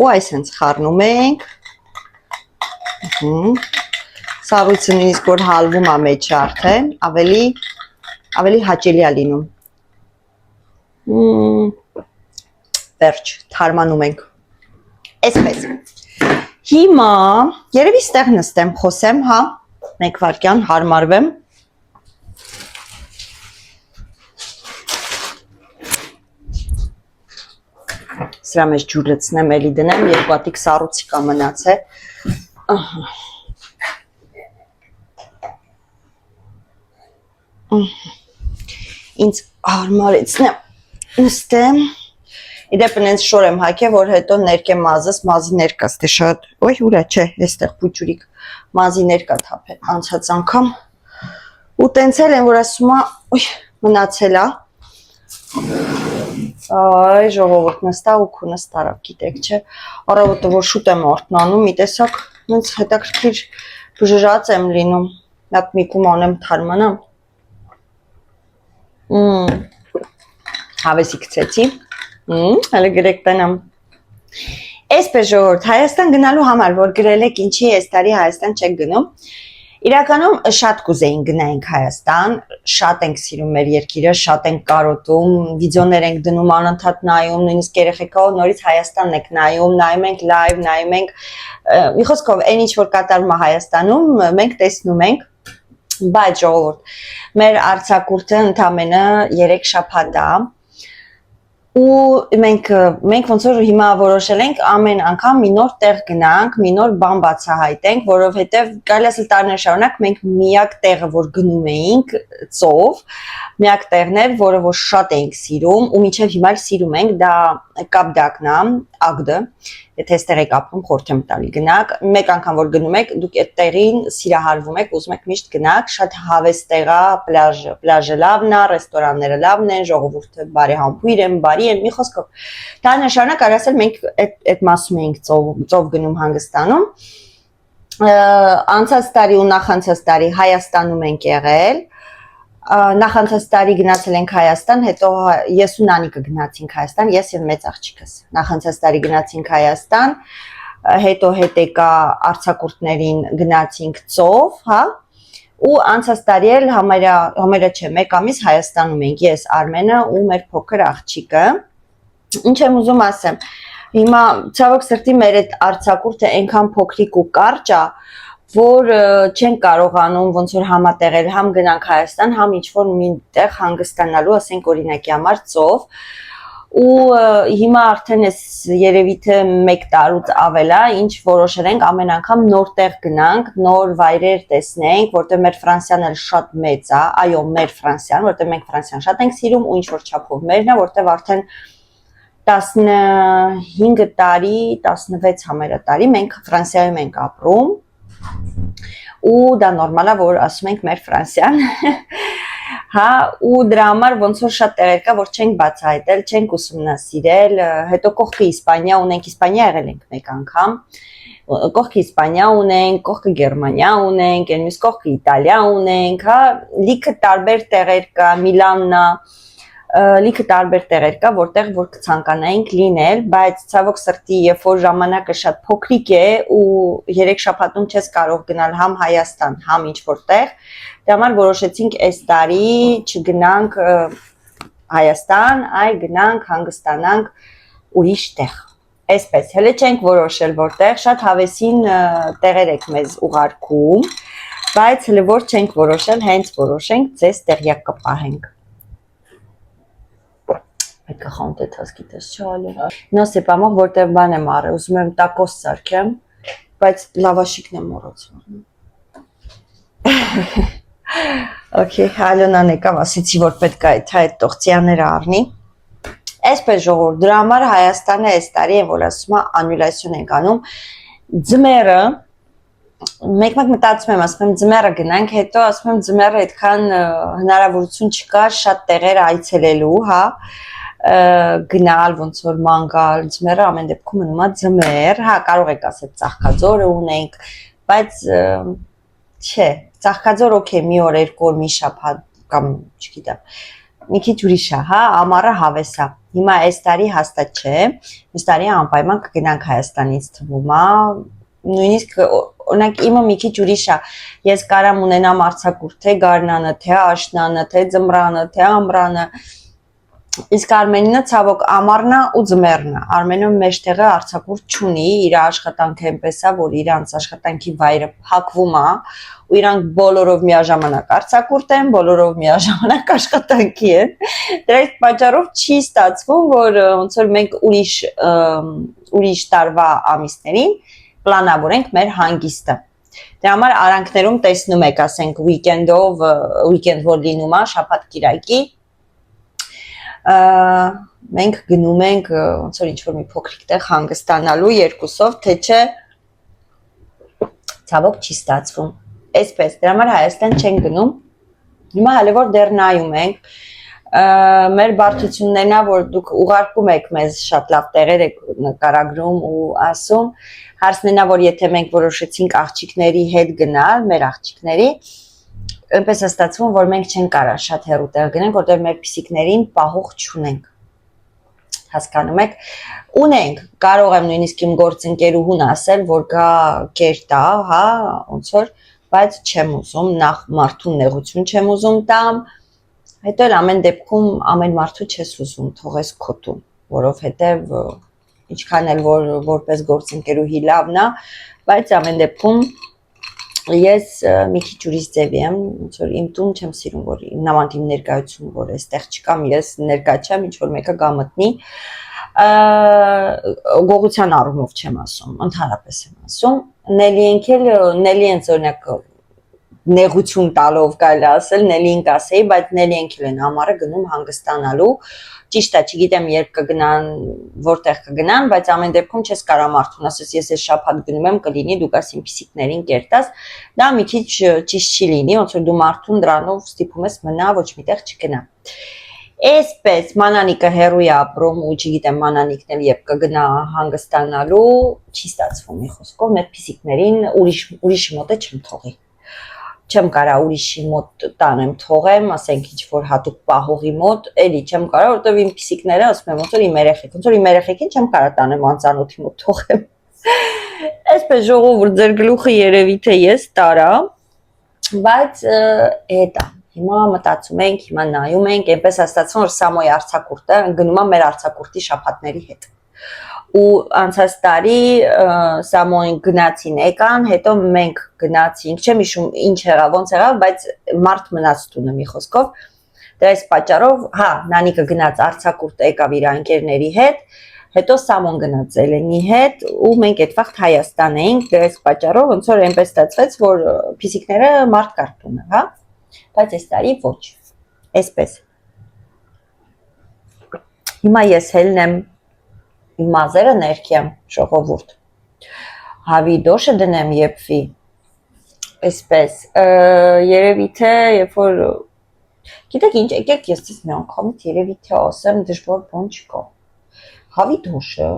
Ու այսենց խառնում ենք։ Սառույցը նույնիսկ որ հալվում է մեջը արդեն, ավելի հաճելի է լինում։ Վերջ, թարմանում ենք։ Այսպես։ Հիմա երևի ստեղ նստեմ, խոսեմ, հա, մեկ վայրկյան հարմարվեմ։ Սրա մեջ ջուր լցնեմ, էլի դնեմ, երկու հատիկ սառույցի կա մնացել։ Ինձ հարմարեցնեմ, նստեմ։ Իդեպ նենց շոր եմ հագել, որ հետո ներկեմ մազս, մազի ներկա ստե շատ, ոյ ուրա չէ, այստեղ փուճուրիկ, մազի ներկա թափել, անցած անգամ, ու տենցել են, որ ասում է, ոյ, մնացել է, այ ժողովուրդ նստա ու քունս տարավ, գիտեք չէ, առավոտը որ շուտ եմ արթնանում, մի տեսակ նենց հետաքրքիր բժժած եմ լինում, հատ միկում անեմ թարմանամ, հավեսի գցեցի, հələ գրեք տնամ, այսպես ժողովուրդ, Հայաստան գնալու համար, որ գրել եք ինչի այս տարի Հայաստան չեք գնում, իրականում շատ կուզեին գնայինք Հայաստան, շատ ենք սիրում մեր երկիրը, շատ ենք կարոտում, վիդեոներ ենք դնում, անընդհատ նայում, նույնիսկ երեխեքով նորից Հայաստանն եք նայում ենք լայվ, նայում ենք, մի խոսքով, այն ինչ որ կատարվում է Հայաստանում, մենք տեսնում ենք, բայց ժողովուրդ, մեր արձակուրդը ընդամենը 3 շաբաթ է, ու մենք ոնց որ հիմա որոշել ենք ամեն անգամ մի նոր տեղ գնանք, մի նոր բան բացահայտենք, որովհետև կարելի ասել տարիներ շարունակ մենք միակ տեղը, որ գնում էինք ծով, միակ տեղն էր, որը որ շատ էինք սիրում ու մինչև հիմա սիրում ենք, դա Կապդակն է, Ագդը, եթե այստեղ եք ապրում, խորհուրդ եմ տալի գնաք, մեկ անգամ որ գնում եք, դուք այդ տեղին սիրահարվում եք, ուզում եք միշտ գնաք, շատ հավես տեղ է, պլաժը լավն է, ռեստորանները լավն են, ժողովուրդը բարեհամբույր են, բարի են, մի խոսքով։ Տարիներ շարունակ կարելի ասել մենք այդ մասում էինք ծով գնում Հանգստանում։ Անցած տարի ու նախանցած տարի Հայաստանում ենք եղել։ Նախանցած տարի գնացել ենք Հայաստան, հետո ես ու Նանիկը գնացինք Հայաստան, ես եւ մեծ աղջիկս։ Նախանցած տարի գնացինք Հայաստան, հետո հետեկա արձակուրդներին գնացինք ծով, հա։ Ու անցած տարի էլ համարյա չէ, մեկ ամիս Հայաստանում ենք, ես, Արմենը ու մեր փոքր աղջիկը։ Ինչ եմ ուզում ասեմ, հիմա ցավոք սրտի մեր այդ արձակուրդը այնքան փոքրիկ ու կարճ է, որ չեն կարողանում ոնց որ համատեղել, համ գնանք Հայաստան, համ ինչ-որ մի տեղ հանգստանալու, ասենք օրինակի համար ծով, ու հիմա արդեն էս երևի թե 1 տարուց ավել է, ինչ որոշել ենք ամեն անգամ նոր տեղ գնանք, նոր վայրեր տեսնենք, որտեղ մեր Ֆրանսիան էլ շատ մեծ է, այո, մեր Ֆրանսիան, որտեղ մենք Ֆրանսիան շատ ենք սիրում ու ինչ որ չափով մերն է, որտեղ արդեն 15 տարի, 16 համարյա տարի մենք Ֆրանսիայում ենք ապրում ու դա նորմալ է, որ ասում ենք մեր Ֆրանսիան հա ու դրա համար ոնց որ շատ տեղեր կա որ չենք բացահայտել, չենք ուսումնասիրել, հետո կողքը Իսպանիա ունենք, Իսպանիա եղել ենք մեկ անգամ, կողքը Իսպանիա ունենք, կողքը Գերմանիա ունենք, այն մյուս կողքը Իտալիա ունենք, հա, լիքը տարբեր տեղեր կա, Միլանն է, լիքը տարբեր տեղեր կա, որտեղ որ կցանկանայինք լինել, բայց ցավոք սրտի, երբ որ ժամանակը շատ փոքրիկ է ու 3 շաբաթում չես կարող գնալ համ Հայաստան, համ ինչ որտեղ, դրա համար որոշեցինք այս տարի չգնանք Հայաստան, այլ գնանք հանգստանանք ուրիշ տեղ։ Այսպես, հələ չենք որոշել որտեղ, շատ հավեսին տեղեր եք մեզ ուղարկում, բայց հələ որ չենք որոշել, հենց որոշենք, ձեզ տեղյակ կպահենք։ Այդ կխանութ է թաս գիտես չալը։ Նա սեպամող որտեղ բան եմ առել, ուզում եմ տակոս սարքեմ, բայց լավաշիկն եմ մոռացել։ Okay, Ալոնան եկավ, ասեցի, որ պետք է այդ տողցիաները առնի։ Այսպես ժողովուրդ, դրա համար Հայաստանը այս տարի են, որ ասում է անյուլյացիոն ենք անում։ Ձմեռը մեկ-մեկ մտածում եմ, ասում եմ ձմեռը գնանք, հետո ասում եմ ձմեռը այդքան հնարավորություն չկա շատ տեղեր այցելելու, հա, գնալ, ոնց որ ման գալ, ձմեռը ամեն դեպքում մնում է ձմեռ, հա, կարող եք ասել Ծաղկաձորը ունենք, բայց չէ, Ծաղկաձոր օքեյ, մի օր, 2 օր, մի շաբաթ կամ չգիտեմ, մի քիչ ուրիշ է, հա, ամառը հավես է։ Հիմա այս տարի հաստատ չէ, այս տարի անպայման կգնանք Հայաստանից թվում է, նույնիսկ օրինակ իմը մի քիչ ուրիշ է։ Ես կարամ ունենամ արձակուրդ թե գարնանը, թե աշնանը, թե ձմռանը, թե ամռանը։ Իսկ Արմենինը ցավոք ամառն է ու ձմեռն է։ Արմենը մեջտեղը արձակուրդ չունի, իր աշխատանքը այնպես է, որ իրանց աշխատանքի վայրը փակվում է ու իրանք բոլորով միաժամանակ արձակուրդ են, բոլորով միաժամանակ աշխատանքի են։ Դրա պատճառով չի ստացվում, որ ոնց որ մենք ուրիշ տարվա ամիսներին պլանավորենք մեր հանգիստը։ Դրա համար արանքներում տեսնում եք, ասենք weekend որ լինում է, շաբաթ-կիրակի, մենք գնում ենք ոնց որ ինչ-որ մի փոքրիկ տեղ հանգստանալու երկուսով, թե չէ ցավոք չի ստացվում։ Այսպես, դրա համար Հայաստան չենք գնում։ Հիմա հələ որ դեռ նայում ենք, մեր բարդություններն է, որ դուք ուղարկում եք մեզ շատ լավ տեղեր եք նկարագրում ու ասում, հարցնենա, որ եթե մենք որոշեցինք աղջիկների հետ գնալ, մեր աղջիկների, այնպես է ստացվում, որ մենք չենք կարող շատ հեռու տեղ գնանք, որտեղ մեր փիսիկներին պահող չունենք։ Հասկանում եք, ունենք, կարող եմ նույնիսկ իմ գործընկերուհուն ասել, որ գա կեր տա, հա, ոնց որ, բայց չեմ ուզում, նախ մարդուն նեղություն չեմ ուզում տամ, հետո էլ ամեն դեպքում ամեն մարդու չես ուզում թողես քոտում, որովհետև ինչքան էլ որպես գործընկերուհի լավն է, բայց ամեն դեպքում ես մի քիչ ուրիշ ձևի եմ, ոնց որ իմ տուն չեմ սիրում, որ նմանտ իմ ներկայություն, որ այստեղ չկամ, ես ներկա չեմ, ինչ որ մեկը գա մտնի, գողության առումով չեմ ասում, ընդհանրապես եմ ասում, Նելի են օրինակ նեղություն տալով կարելի ասել, Նելիին կասեի, բայց Նելիենք են ամառը գնում հանգստանալու, ճիշտ է, չգիտեմ երբ կգնան, որտեղ կգնան, բայց ամեն դեպքում չես կարող մարդուն ասես ես այս շաբաթ գնում եմ, կլինի դու գաս իմ փիսիկներին կերտաս, դա մի քիչ ճիշտ չի լինի, ոնց որ դու մարդուն դրանով ստիպում ես մնա, ոչ միտեղ չգնա։ Այսպես Մանանիկը հեռու է ապրում ու չգիտեմ Մանանիկն էլ երբ կգնա հանգստանալու, չի ստացվում մի խոսքով, մեր փիսիկներին ուրիշի մոտ չեմ թողի։ Չեմ կարող ուրիշի մոտ տանեմ թողեմ, ասենք ինչ որ հատուկ պահողի մոտ, էլի չեմ կարող, որովհետև իմ փիսիկները ասում եմ ոնց որ իմ երեխեք, ոնց որ իմ երեխեքին չեմ կարող տանեմ անծանոթի մոտ թողեմ։ Այսպես ժողովուրդ ձեր գլուխը երևի թե ես տարա, բայց հետա հիմա մտածում ենք, հիմա նայում ենք, այնպես է ստացվում, որ Սամոյի արձակուրդը գնում է մեր արձակուրդի շաբաթների հետ։ Ու անցած տարի Սամոյին գնացին եկան, հետո մենք գնացինք, չեմ հիշում ինչ եղավ, ոնց եղավ, բայց մարդ մնաց տունը մի խոսքով։ Դրա այս պատճառով, հա, Նանիկը գնաց արձակուրդ եկավ իր ընկերների հետ, հետո Սամոն գնաց Էլենի հետ ու մենք այդ վաղ Հայաստան էինք, դրա այս պատճառով ոնց որ այնպես ստացվեց, որ փիսիկները մարդ կարտում է, հա, բայց այս տարի ոչ, այսպես։ Հիմա ես հելն եմ իմ մազերը ներքեմ, ժողովուրդ, հավի դոշը դնեմ եփվի, այսպես, երևի թե, երբ որ, գիտեք ինչ, եկեք ես ձեզ մի անգամից երևի թե ասեմ դժվար բան չկա, հավի դոշը,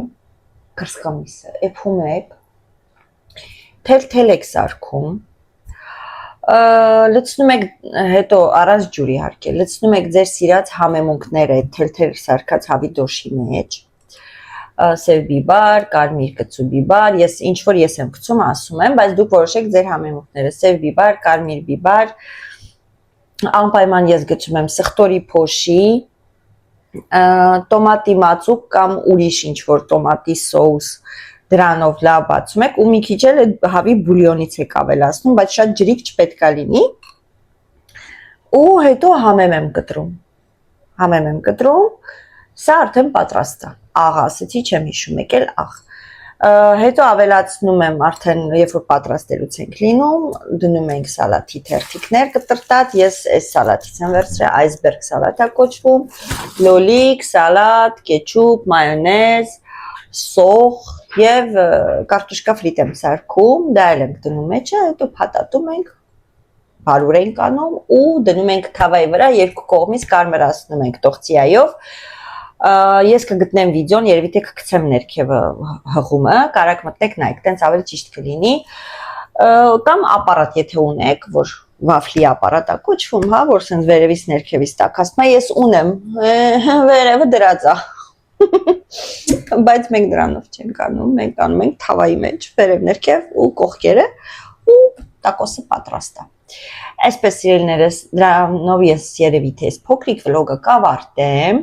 կրսկամիսը, էփում եք, թել եք սարքում, լցնում եք, հետո առանց ջուր իհարկե, լցնում եք ձեր սիրած համեմունքները թել սարքած հավի դոշի մեջ, սև բիբար, կարմիր կծու բիբար, ինչ որ ես եմ գցում ասում եմ, բայց դուք որոշեք ձեր համեմունքները, սև բիբար, կարմիր բիբար, անպայման ես գցում եմ սխտորի փոշի, տոմատի մածուկ կամ ուրիշ ինչ որ տոմատի սոուս դրանով լավ բացում եք ու մի քիչ էլ հավի բուլյոնից եք ավելացնում, բայց շատ ջրիկ չպետք է լինի ու հետո համեմ եմ կտրում, սա արդեն պատրաստ է, աղ ասեցի, չեմ հիշում եկել աղ, հետո ավելացնում եմ արդեն, երբ որ պատրաստելուց ենք լինում, դնում ենք սալաթի թերթիկներ կտրտած, ես այս սալաթից եմ վերցրել, այսբերգ սալաթ է կոչվում, լոլիկ, սալատ, կեչուպ, մայոնեզ, սոխ եւ կարտոշկա ֆրիտ եմ սարքում, դա էլ ենք դնում մեջը, հետո փաթաթում ենք, բարուր ենք անում ու դնում ենք թավայի վրա, երկու կողմից կարմրացնում ենք տոխտիայով, ես կգտնեմ վիդեոն, երևի թե կգցեմ ներքևը հղումը, կարակ մտնեք նայեք, տենց ավելի ճիշտ կլինի, կամ ապարատ եթե ունեք, որ վաֆլի ապարատ է կոչվում, հա, որ սենց վերևից ներքևից տաքացնում է, ես ունեմ, վերևը դրած է, բայց մենք դրանով չենք անում, մենք անում ենք թավայի մեջ, վերև ներքև ու կողքերը ու տակոսը պատրաստ է։ Այսպես սիրելիներս, դրանով ես երևի թե այս փոքրիկ վլոգը կավարտեմ,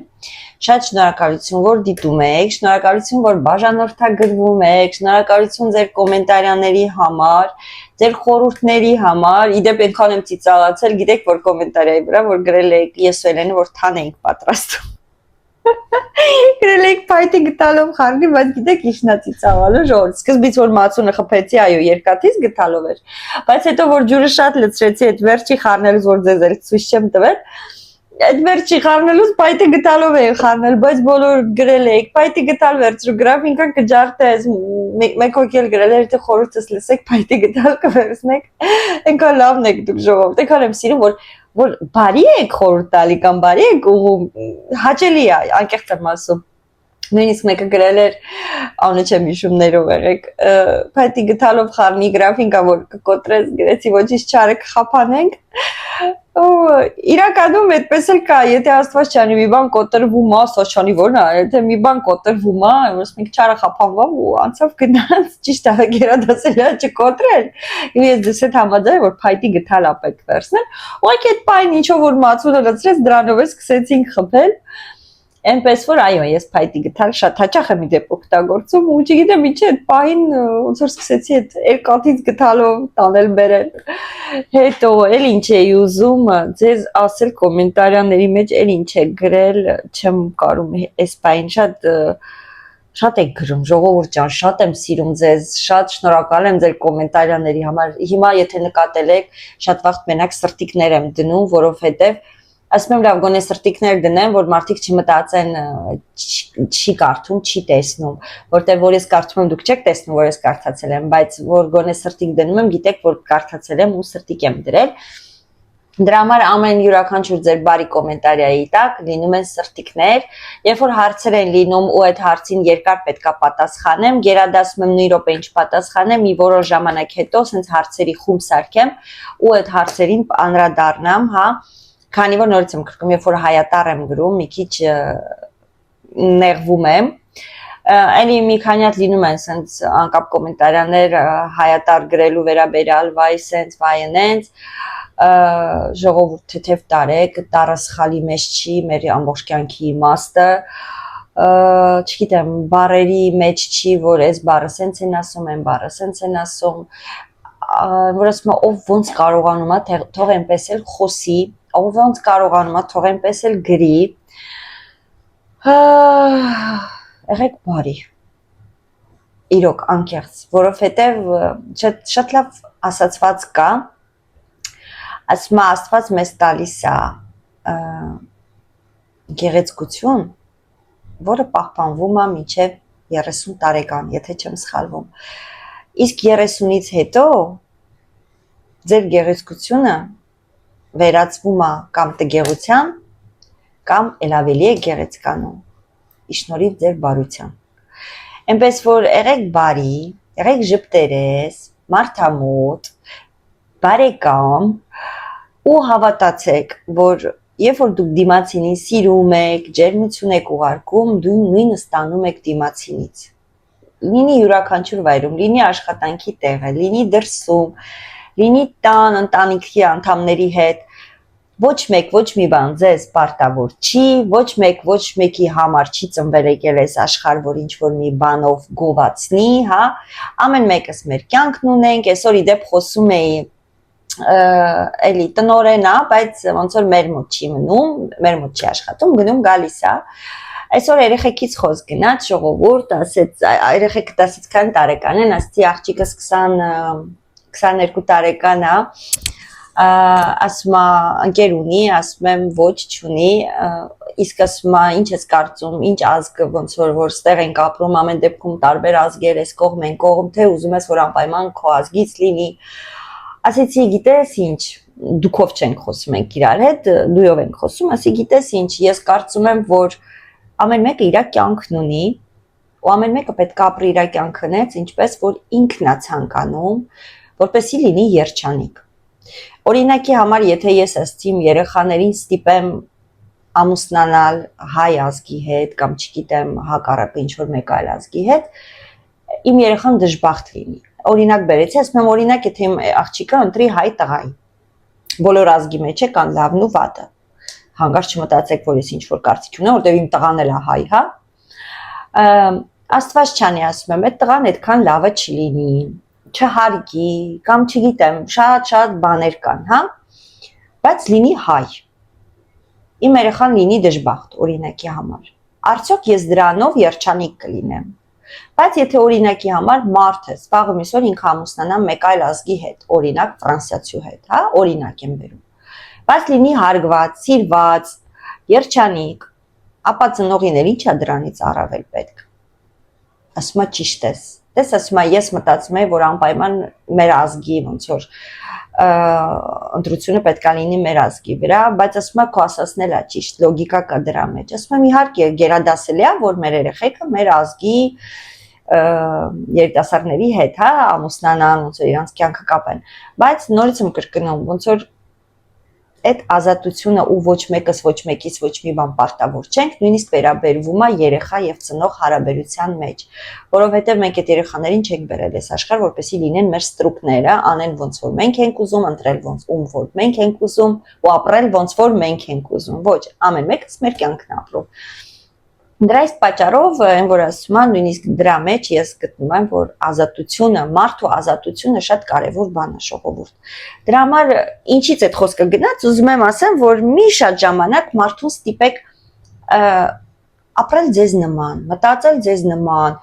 շատ շնորհակալություն, որ դիտում եք, շնորհակալություն, որ բաժանորդագրվում եք, շնորհակալություն ձեր կոմենտարյաների համար, ձեր խորհուրդների համար, իդեպ այնքան եմ ծիծաղացել, գիտեք, որ կոմենտարիայի վրա, որ գրել եք ես ու Էլենը, որ թան էինք պատրաստում։ Գրել եք փայտի գտալով խառնի, բայց գիտեք ինչնա ծիծաղալու ժողովուրդ, սկզբից որ մածունը խփեցի, այո, երկաթից գտալով էր, բայց հետո որ ջուրը շատ լցրեցի, այդ վերջի խառնելուց, որ ձեզ էլ ցույց չեմ տվել, այդ վերջի խառնելուց փայտի գտալով էի խառնել, բայց բոլոր գրել եք, փայտի գտալ վերցրու, գրավ ինքան կջարտես, մեկ հոգի էլ գրել էր, թե խորհուրդս լսեք, փայտի գտալ կվերցնեք, այնքան լավն եք դուք ժողովուրդ, այնքան եմ սիրում, որ բարի եք խորհուրդ տալի կամ բարի եք ու հաճելի է, անկեղծ եմ ասում, նույնիսկ մեկը գրել էր, անունը չեմ հիշում ներով եղեք, փայտի գտալով խառնի գրաֆինկա, որ կկոտրես, գրեցի ոչինչ չարը կխափանենք, իրականում այդպես էլ կա, եթե Աստված չանի մի բան կոտրվում է, Աստված չանի որն է, եթե մի բան կոտրվում է, որ մենք չարը խափանվավ ու անցավ գնաց, ճիշտ է, գերադասել է չկոտրել, ու ես դες հետ համաձայն որ փայտի գտալ ապեք վերցնել, ուղղակի այդ պայն ինչով որ մածունը լցրեց, դրանով է սկսեցինք խփել, այնպես որ այո, ես փայտի գտալ շատ հաճախ եմ իդեպ օգտագործում ու չգիտեմ ինչ է այդ պահին ոնց որ սկսեցի այդ երկաթից գտալով տանել բերել։ Հետո էլ ինչ էի ուզում ձեզ ասել կոմենտարյաների մեջ էլ ինչ է գրել, չեմ կարում այս պահին շատ եք գրում, ժողովուրդ ջան, շատ եմ սիրում ձեզ, շատ շնորհակալ եմ ձեր կոմենտարյաների համար։ Հիմա եթե նկատել եք, շատ վաղ մենակ սրտիկներ եմ դնում, որովհետև ասում եմ լավ գոնե սրտիկներ դնեմ, որ մարդիկ չմտածեն չի կարդում, չի տեսնում, որտեղ որ ես կարդում եմ, դուք չեք տեսնում, որ ես կարդացել եմ, բայց որ գոնե սրտիկ դնում եմ, գիտեք, որ կարդացել եմ ու սրտիկ եմ դրել։ Դրա համար ամեն յուրաքանչյուր ձեր բարի կոմենտարիայի տակ լինում են սրտիկներ, երբ որ հարցեր են լինում ու այդ հարցին երկար պետքա պատասխանեմ, գերադասում եմ նույն րոպեին չպատասխանեմ, մի որոշ ժամանակ հետո սենց հարցերի խումբ սարքեմ ու այդ հարցերին անդրադառնամ, հա, քանի որ նորից եմ կրկնում, երբ որ հայատառ եմ գրում, մի քիչ նեղվում եմ, Էլի մի քանի հատ լինում են սենց անկապ կոմենտարյաներ հայատառ գրելու վերաբերյալ, վայ սենց, վայ ընենց, ժողովուրդ թեթև տարեք, տառը սխալի մեջ չի, մեր ամբողջ կյանքի իմաստը, չգիտեմ, բառերի մեջ չի, որ այս բառը սենց են ասում, այն բառը սենց են ասում, որ ասում ով ոնց կարողանում է, թող այնպես էլ խոսի, ոնց կարողանում է թող այնպես էլ գրի, եղեք բարի, իրոք անկեղծ, որովհետև շատ լավ ասացված կա, ասում է Աստված մեզ տալիս է գեղեցկություն, որը պահպանվում է մինչև 30 տարեկան, եթե չեմ սխալվում, իսկ 30-ից հետո ձեր գեղեցկությունը վերածվում է կամ տգեղության, կամ էլ ավելի է գեղեցկանում, իշնորհիվ ձեր բարության, այնպես որ եղեք բարի, եղեք ժպտերես, մարդամոտ, բարեկամ ու հավատացեք, որ երբ որ դուք դիմացինին սիրում եք, ջերմություն եք ուղարկում, դու նույնը ստանում եք դիմացինից, լինի յուրաքանչյուր վայրում, լինի աշխատանքի տեղը, լինի դրսում, լինի տան, ընտանիքի անդամների հետ, ոչ մեկ, ոչ մի բան ձեզ պարտավոր չի, ոչ մեկ, ոչ մեկի համար չի ծնվել եկել այս աշխարհ, որ ինչ-որ մի բանով գովացնի, հա, ամեն մեկս մեր կյանքն ունենք, այսօր իդեպ խոսում էի էլի տնորեն է, բայց ոնց որ մեր մոտ չի մնում, մեր մոտ չի աշխատում, գնում գալիս է, այսօր երեխեքից խոսք գնաց, ժողովուրդ, ասեց, երեխեքը 10-ից քանի տարեկան են, ասեցի աղջիկս 22 տարեկան է, ասում է ընկեր ունի, ասում եմ ոչ չունի, իսկ ասում է ինչ ես կարծում, ինչ ազգ ոնց որ ստեղ ենք ապրում, ամեն դեպքում տարբեր ազգեր, այս կողմ են կողմ, թե ուզում ես որ անպայման քո ազգից լինի, ասեցի գիտես ինչ, դուքով չենք խոսում ենք իրար հետ, դույով ենք խոսում, ասի գիտես ինչ, ես կարծում եմ, որ ամեն մեկը իր կյանքն ունի, ու ամեն մեկը պետք է ապրի իր կյանքը նենց, ինչպես որ ինքն է ցանկանում, որպեսզի լինի երջանիկ։ Օրինակի համար, եթե ես ասեմ երեխաներին ստիպեմ ամուսնանալ հայ ազգի հետ կամ չգիտեմ հակառակը ինչ որ մեկ այլ ազգի հետ, իմ երեխան դժբախտ լինի։ Օրինակ բերեցի, ասում եմ օրինակ, եթե իմ աղջիկը ընտրի հայ տղայի, բոլոր ազգի մեջ է կան լավն ու վատը։ Հանկարծ չմտածեք, որ ես ինչ որ կարծիք ունեմ, որտեղ իմ տղան էլ է հայ, հա։ Աստված չանի, ասում եմ, այդ տղան այդքան լավը չլինի, չհարգի, կամ չգիտեմ, շատ բաներ կան, հա։ Բայց լինի հայ։ Իմ երեխան լինի դժբախտ, օրինակի համար։ Արդյոք ես դրանով երջանիկ կլինեմ։ Բայց եթե օրինակի համար մարդ է, վաղը միսօր ինքը ամուսնանա մեկ այլ ազգի հետ, օրինակ ֆրանսիացու հետ, հա, օրինակ եմ բերում։ Բայց լինի հարգված, սիրված, երջանիկ, ապա ծնողին էլ ինչա դրանից առավել պետք։ Ասում է ճիշտ ես։ Դες ասում եմ, ես մտածում եմ, որ անպայման մեր ազգի ոնց որ ընտրությունը պետք է լինի մեր ազգի վրա, բայց ասում եմ, քո ասածն էլ է ճիշտ, լոգիկա կա դրա մեջ։ Ասում եմ, իհարկե, գերադասելի է, որ մեր երեխեքը մեր ազգի երիտասարդների հետ, հա, ամուսնանան, ոնց որ իրանց կյանքը կապեն։ Բայց նորից եմ կրկնում, ոնց որ այդ ազատությունը ու ոչ մեկս ոչ մեկից ոչ մի բան պարտավոր չենք, նույնիսկ վերաբերվում է երեխա եւ ծնող հարաբերության մեջ, որովհետեւ մենք այդ երեխաներին չենք բերել այս աշխարհ, որպեսզի լինեն մեր ստրուկները, անեն ոնց որ մենք ենք ուզում, ընտրել ոնց որ մենք ենք ուզում ու ապրել ոնց որ մենք ենք ուզում, ոչ, ամեն մեկս մեր կյանքն ապրում։ Դրա այս պատճառով, այն որ ասում եմ, նույնիսկ դրա մեջ ես գտնում եմ, որ ազատությունը, մարդու ազատությունը շատ կարևոր բան է ժողովուրդ։ Դրա համար ինչից այդ խոսքը գնաց, ուզում եմ ասեմ, որ մի շատ ժամանակ մարդուն ստիպեք ապրել ձեզ նման, մտածել ձեզ նման,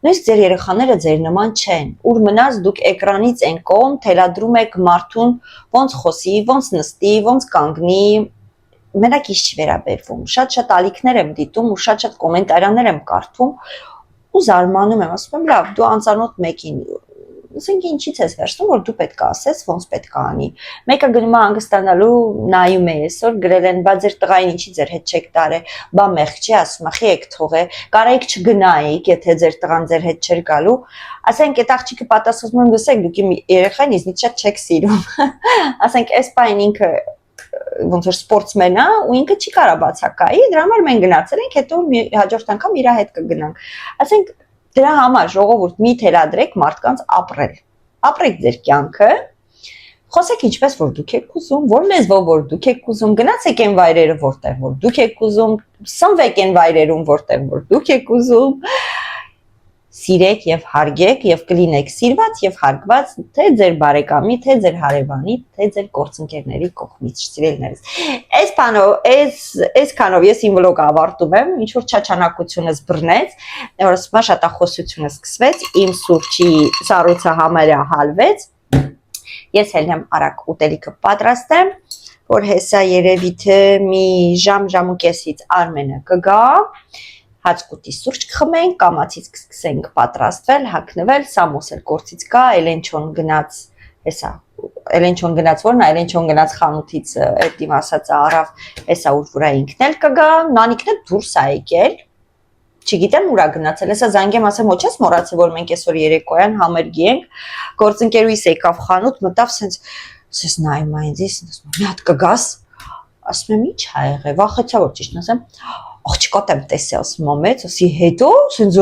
նույնիսկ ձեր երեխաները ձեր նման չեն, ուր մնաց դուք էկրանից այն կողմ թելադրում եք մարդուն ոնց խոսի, ոնց նստի, ոնց կանգնի, մենակ ինչ չվերաբերվում, շատ ալիքներ եմ դիտում ու շատ կոմենտարիաներ եմ կարդում ու զարմանում եմ, ասում եմ, լավ, դու անծանոթ մեկին, ասենք ինչից ես վերցնում, որ դու պետք է ասես, ոնց պետք է անի։ Մեկը գնում է հանգստանալու, նայում է այսօր գրել են, բա ձեր տղային ինչի ձեր հետ չեք տարել, բա մեղք չի, ասում է, խի եք թողե, կարայիք չգնայիք, եթե ձեր տղան ձեր հետ չէր գալու, ասենք այդ աղջիկը պատասխանում եմ, լսեք, դուք իմ երեխային ինձնից շատ չեք սիրում, ասենք այս պայն ինքը ոնց որ սպորտսմեն է ու ինքը չի կարա բացակայի, դրա համար մենք գնացել ենք, հետո հաջորդ անգամ իր հետ կգնանք։ Ասենք դրա համար ժողովուրդ մի թելադրեք մարդկանց ապրել։ Ապրեք ձեր կյանքը, խոսեք ինչպես որ դուք եք ուզում, որ լեզվով որ դուք եք ուզում, գնացեք այն վայրերը, որտեղ որ դուք եք ուզում, սնվեք այն վայրերում, որտեղ որ դուք եք ուզում։ սիրեք եւ հարգեք եւ կլինեք սիրված եւ հարգված թե ձեր բարեկամի, թե ձեր հարևանի, թե ձեր գործընկերների կողմից, սիրելիներս։ Այսքանով ես իմ վլոգը ավարտում եմ, ինչ որ չաչանակությունս բռնեց, որ մաշատախոսությունը սկսվեց, իմ սուրճի սառույցը համարյա հալվեց։ Ես հելնեմ արագ ուտելիքը պատրաստեմ, որ հեսա երևի թե մի ժամ ու կեսից Արմենը կգա, հացկուտի սուրճ կխմենք, կամացից կսկսենք պատրաստվել, հագնվել, Սամոս էլ գործից կա, Էլենչոն գնաց, հեսա, Էլենչոն գնաց որն է, Էլենչոն գնաց խանութից այդ իմ ասածը առավ, հեսա ուր վրա ինքն էլ կգա, Նանիկն էլ դուրս է եկել, չգիտեմ ուրա գնացել, հեսա զանգեմ ասեմ, ոչ ես մոռացել, որ մենք այսօր երեկոյան համերգի ենք, գործընկերուհիս եկավ խանութ, մտավ սենց նայում է ինձ, մի հատ կգաս, ասում եմ ի՞նչ ա եղել, վախեցա որ ճիշտն ասեմ, աղջիկա տեմ տեսել, ասում եմ մեծ, ասի հետո, սենց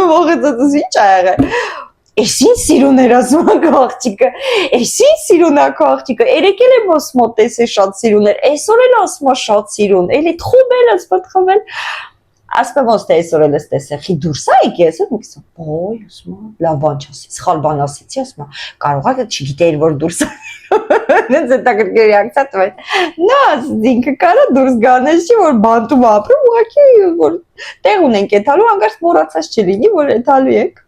վախեցա, ինչ ա եղել, էս ինչ սիրուն էր ասում աղջիկը, էս ինչ սիրուն ա աղջիկը, երեկ էլ եմ ասում տեսել շատ սիրուն էր, այսօր էլ ասում շատ սիրուն, էլի թխում էլ ես պատխվել, ասում եմ ոնց թե այսօր էլ ես տեսել, խի դուրս ա եկի, ասում եմ կիսում, ոյ, ասում եմ, լավ բան չասի, սխալ բան ասեցի, ասում եմ, կարող ա չգիտեիր, որ դուրս ա, նենց հետաքրքիր реакция տվեց, նա ինքը կարա դուրս գանել չի, որ բանտում ապրում, ուղղակի, որ տեղ ունենք եթալու, հանգարց մոռացած չլինի, որ եթալու եք,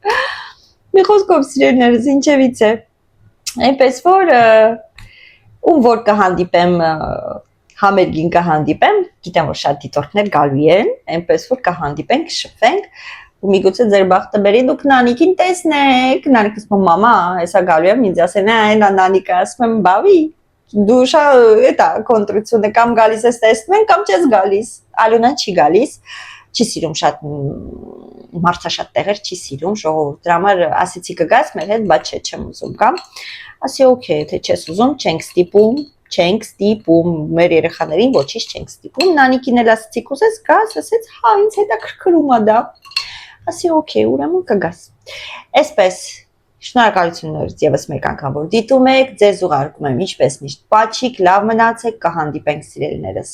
մի խոսքով սիրելիներս, ինչևից է, այնպես որ, ում որ կհանդիպեմ համերգին կհանդիպեմ, գիտեմ որ շատ դիտորդներ գալու են, այնպես որ կհանդիպենք, կշփվենք, ու միգուցե ձեր բախտը բերի դուք Նանիկին տեսնեք, Նանիկը ասում մամա, հեսա գալու եմ, ինձ ասեն, այն Նանիկը ասում եմ, բավի, դու շատ էտա կոնտրությունը կամ գալիս ես տեսնում են, կամ չես գալիս, Ալոնան չի գալիս, չի սիրում շատ մարդաշատ տեղեր չի սիրում, ժողովուրդ, դրա համար ասեցի կգաս մեր հետ, բայց չեմ ուզում կամ, ասի օքեյ, թե չես ուզում, չենք ստիպում, մեր երեխաներին ոչինչ չենք ստիպում, Նանիկին էլ ասեցի կուզես գաս, ասեց հա, ինձ հետաքրքրում ա դա, ասի օքեյ, ուրեմն կգաս, այսպես, շնորհակալություններ եւս մեկ անգամ որ դիտում եք, ձեզ ուղարկում եմ ինչպես միշտ, պաչիկ, լավ մնացեք, կհանդիպենք սիրելիներս։